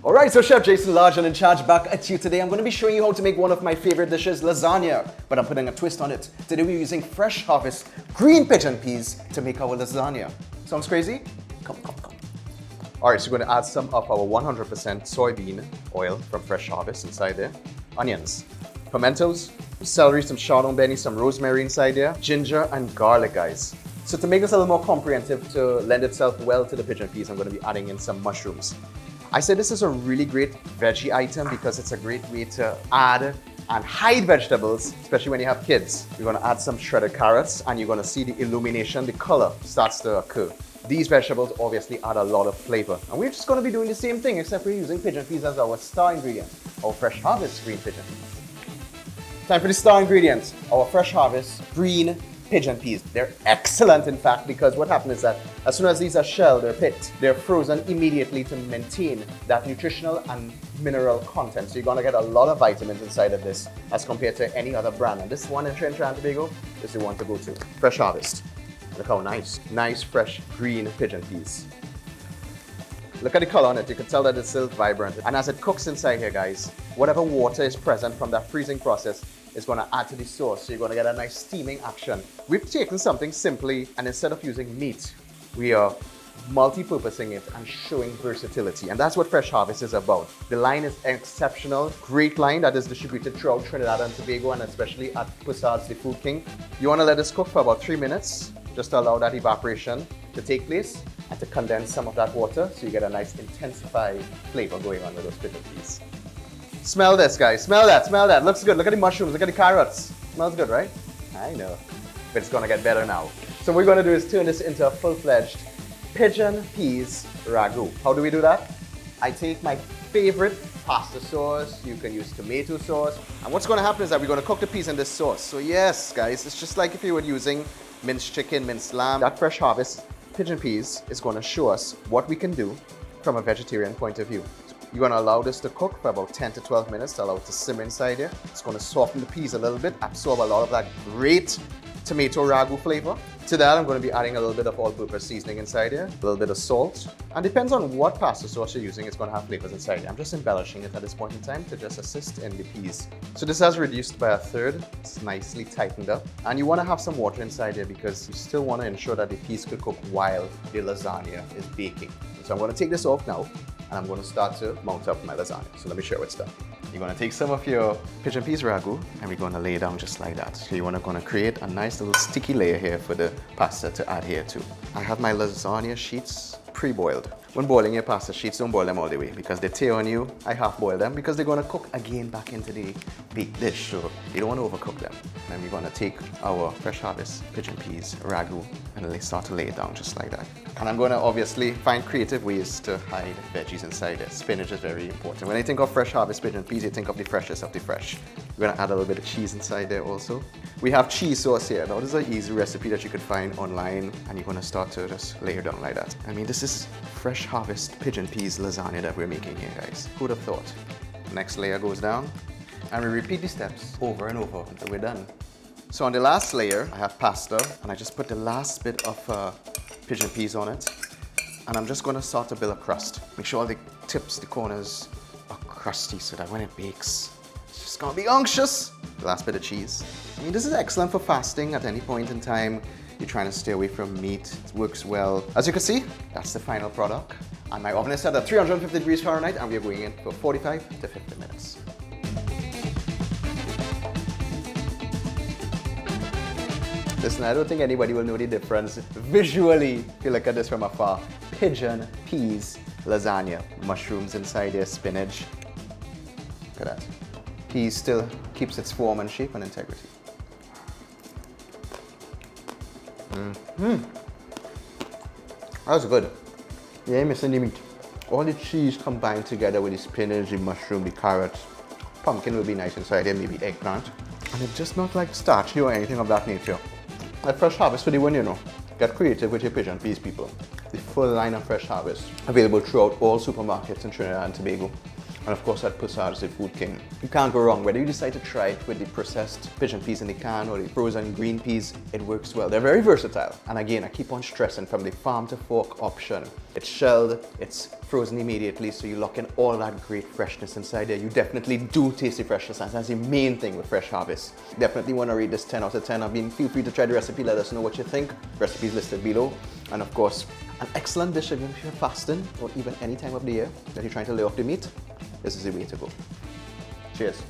Alright, so Chef Jason Large and in charge back at you today. I'm going to be showing you how to make one of my favorite dishes, lasagna. But I'm putting a twist on it. Today we're using fresh harvest green pigeon peas to make our lasagna. Sounds crazy? Come. Alright, so we're going to add some of our 100% soybean oil from Fresh Harvest inside there. Onions, pimentos, celery, some chardon benny, some rosemary inside there, ginger and garlic, guys. So to make this a little more comprehensive, to lend itself well to the pigeon peas, I'm going to be adding in some mushrooms. I said this is a really great veggie item because it's a great way to add and hide vegetables, especially when you have kids. You're going to add some shredded carrots and you're going to see the illumination, the color starts to occur. These vegetables obviously add a lot of flavor. And we're just going to be doing the same thing, except we're using pigeon peas as our star ingredient, our Fresh Harvest green pigeon peas. Time for the star ingredients, our Fresh Harvest green pigeon peas. They're excellent, in fact, because what happens is that as soon as these are shelled, they're picked, they're frozen immediately to maintain that nutritional and mineral content. So you're going to get a lot of vitamins inside of this as compared to any other brand. And this one in Trinidad and Tobago is the one to go to. Fresh Harvest. Look how nice fresh green pigeon peas. Look at the color on it, you can tell that it's still vibrant. And as it cooks inside here, guys, whatever water is present from that freezing process is going to add to the sauce, so you're going to get a nice steaming action. We've taken something simply, and instead of using meat, we are multi-purposing it and showing versatility. And that's what Fresh Harvest is about. The line is exceptional, great line that is distributed throughout Trinidad and Tobago and especially at Pusard's, the Food King. You want to let this cook for about 3 minutes, just to allow that evaporation to take place and to condense some of that water so you get a nice intensified flavor going on with those pigeon peas. Smell this, guys. Smell that. Looks good. Look at the mushrooms. Look at the carrots. Smells good, right? I know. But it's going to get better now. So what we're going to do is turn this into a full-fledged pigeon peas ragu. How do we do that? I take my favorite pasta sauce. You can use tomato sauce. And what's going to happen is that we're going to cook the peas in this sauce. So yes, guys, it's just like if you were using minced chicken, minced lamb. That Fresh Harvest pigeon peas is going to show us what we can do from a vegetarian point of view. You're going to allow this to cook for about 10 to 12 minutes to allow it to simmer inside here. It's going to soften the peas a little bit, absorb a lot of that great tomato ragu flavor. To that, I'm going to be adding a little bit of all-purpose seasoning inside here, a little bit of salt, and depends on what pasta sauce you're using, it's going to have flavors inside here. I'm just embellishing it at this point in time to just assist in the peas. So this has reduced by a third. It's nicely tightened up, and you want to have some water inside here because you still want to ensure that the peas could cook while the lasagna is baking. So I'm going to take this off now, and I'm going to start to mount up my lasagna. So let me show you what's done. You're going to take some of your pigeon peas ragu and we're going to lay it down just like that. So you want to create a nice little sticky layer here for the pasta to adhere to. I have my lasagna sheets pre-boiled. When boiling your pasta sheets, don't boil them all the way because they tear on you. I half boil them because they're going to cook again back into the baked dish. So you don't want to overcook them. And we're going to take our Fresh Harvest pigeon peas ragu and start to lay it down just like that. And I'm going to obviously find creative ways to hide veggies inside it. Spinach is very important. When I think of Fresh Harvest pigeon peas, you think of the freshest of the fresh. We're going to add a little bit of cheese inside there also. We have cheese sauce here. Now this is an easy recipe that you could find online and you're going to start to just lay it down like that. I mean, this is Fresh Harvest pigeon peas lasagna that we're making here, guys. Who'd have thought? Next layer goes down and we repeat the steps over and over until we're done. So on the last layer, I have pasta and I just put the last bit of pigeon peas on it. And I'm just going to start to build a crust. Make sure all the tips, the corners are crusty so that when it bakes, it's just going to be unctuous. The last bit of cheese. I mean, this is excellent for fasting at any point in time. You're trying to stay away from meat. It works well. As you can see, that's the final product. And my oven is set at 350 degrees Fahrenheit and we are going in for 45 to 50 minutes. Listen, I don't think anybody will know the difference visually if you look at this from afar. Pigeon peas lasagna. Mushrooms inside there, spinach. Look at that. Peas still keeps its form and shape and integrity. That's good. You ain't missing the meat. All the cheese combined together with the spinach, the mushroom, the carrots. Pumpkin will be nice inside there, maybe eggplant. And it's just not like starchy or anything of that nature. Like Fresh Harvest for the one, you know. Get creative with your pigeon peas, people. The full line of Fresh Harvest, available throughout all supermarkets in Trinidad and Tobago. And of course, that Passage is the food king. You can't go wrong. Whether you decide to try it with the processed pigeon peas in the can or the frozen green peas, it works well. They're very versatile. And again, I keep on stressing from the farm to fork option. It's shelled, it's frozen immediately, so you lock in all that great freshness inside there. You definitely do taste the freshness, and that's the main thing with Fresh Harvest. Definitely want to rate this 10 out of 10. Feel free to try the recipe, let us know what you think. Recipes listed below. And of course, an excellent dish again if you're fasting or even any time of the year that you're trying to lay off the meat. This is the way to go. Cheers.